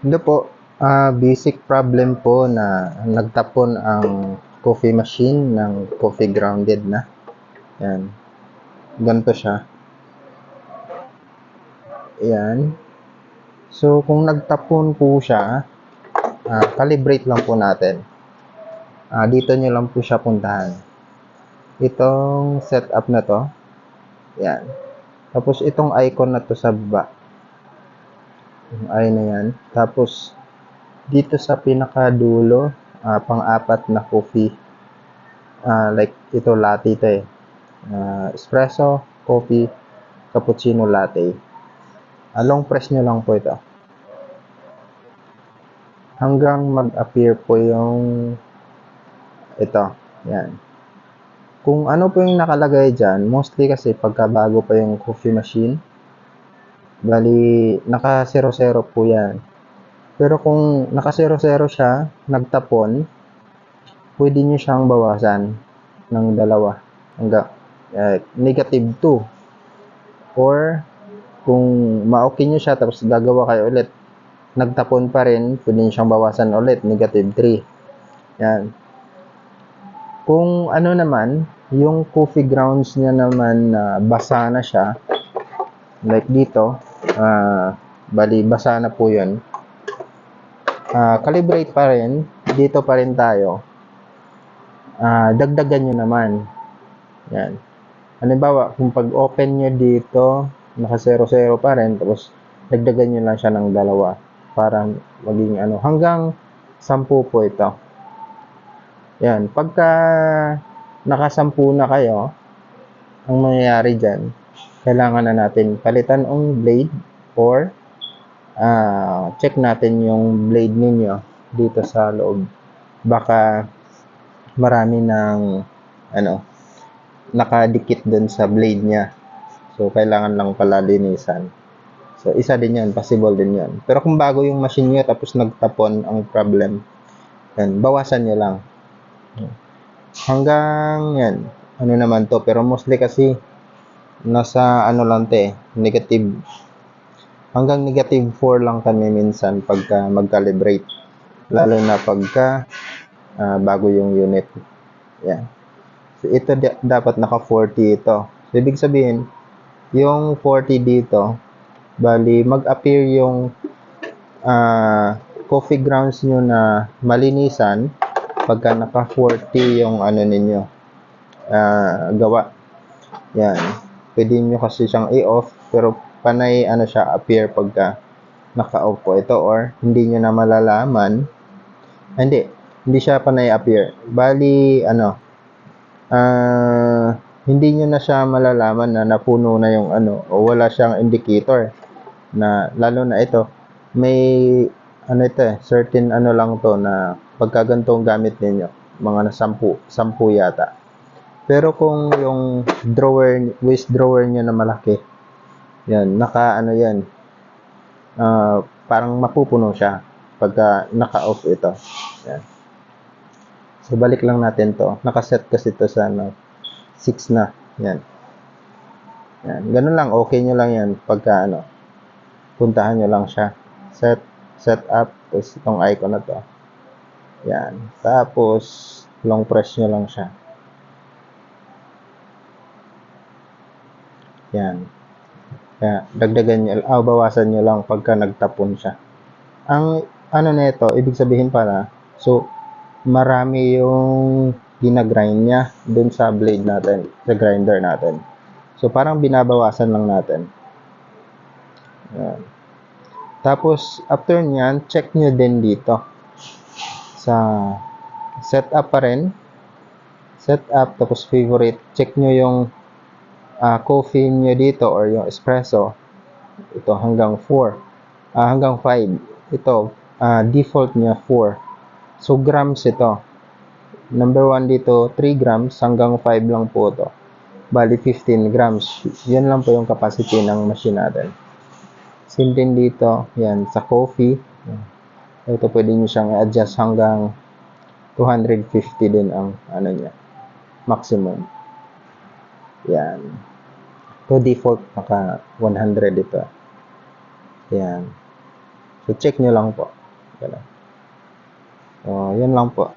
Ito po, basic problem po na nagtapon ang coffee machine ng coffee grounded na. Yan. Ganito siya. Yan. So, kung nagtapon po siya, calibrate lang po natin. Dito nyo lang po siya puntahan. Itong setup na to. Yan. Tapos, itong icon na to sa baba. Yung eye na yan. Tapos, dito sa pinakadulo, pang-apat na coffee. Like, ito latte ito eh. Espresso, coffee, cappuccino, latte. Long press nyo lang po ito. Hanggang mag-appear po yung ito. Yan. Kung ano po yung nakalagay dyan, mostly kasi pagkabago pa yung coffee machine, bali, naka 0-0 po yan. Pero kung naka 0-0 siya, nagtapon, pwede nyo siyang bawasan ng dalawa hanggang negative 2. Or, kung ma-okay nyo siya, tapos gagawa kayo ulit, nagtapon pa rin, pwede nyo siyang bawasan ulit, negative 3. Yan. Kung ano naman, yung coffee grounds niya naman basa na siya, like dito, bali basa na po yun, calibrate pa rin, dito pa rin tayo, dagdagan nyo naman. Yan. Halimbawa, kung pag-open nyo dito, naka 0-0 pa rin, tapos dagdagan nyo lang siya ng dalawa para maging hanggang 10 po ito. Yan. Pagka naka 10 na kayo, ang mangyayari dyan, kailangan na natin palitan ang blade or check natin yung blade ninyo dito sa loob. Baka marami ng nakadikit dun sa blade niya. So, kailangan lang pala linisan. So, isa din yan. Possible din yan. Pero kung bago yung machine nyo tapos nagtapon ang problem, yan, bawasan nyo lang. Hanggang yan. Ano naman to. Pero mostly kasi nasa lang negative. Hanggang negative 4 lang kami minsan pagka mag-calibrate. Lalo na pagka bago yung unit. Yan. So, ito dapat naka 40 ito. So, ibig sabihin, yung 40 dito, bali mag-appear yung coffee grounds nyo na malinisan pagka naka 40 yung ninyo gawa. Yan. Pwede nyo kasi siyang i-off, pero panay siya appear pagka naka-off po ito, or hindi nyo na malalaman. Hindi siya panay appear. Bali, hindi nyo na siya malalaman na napuno na yung o wala siyang indicator na, lalo na ito, may certain lang to na pagka ganitong gamit ninyo, mga na 10 yata. Pero kung yung waste drawer nyo na malaki, yan, yan, parang mapupuno siya pagka naka-off ito. Yan. So, balik lang natin to. Nakaset kasi to sa 6 na. Yan. Yan. Ganun lang. Okay nyo lang yan pagka puntahan nyo lang siya. Set up. Tapos itong icon na to. Yan. Tapos, long press nyo lang siya. Yan. Kaya, dagdagan nyo, bawasan nyo lang pagka nagtapon siya. Ang na ito, ibig sabihin pala, so, marami yung ginagrind niya dun sa blade natin, sa grinder natin. So, parang binabawasan lang natin. Yan. Tapos, after nyan, check nyo din dito. Sa setup pa rin. Setup, tapos favorite. Check nyo yung coffee nyo dito or yung espresso. Ito hanggang 4. Hanggang 5. Ito, default niya 4. So, grams ito. Number 1 dito, 3 grams. Hanggang 5 lang po ito. Bali, 15 grams. Yan lang po yung capacity ng machine natin. Same din dito. Yan, sa coffee. Ito, pwede nyo siyang adjust hanggang 250 din ang niya. Maximum. Yan. Ito, default, naka 100 ito. Yan. So, check nyo lang po. Ganun. So, yun lang po.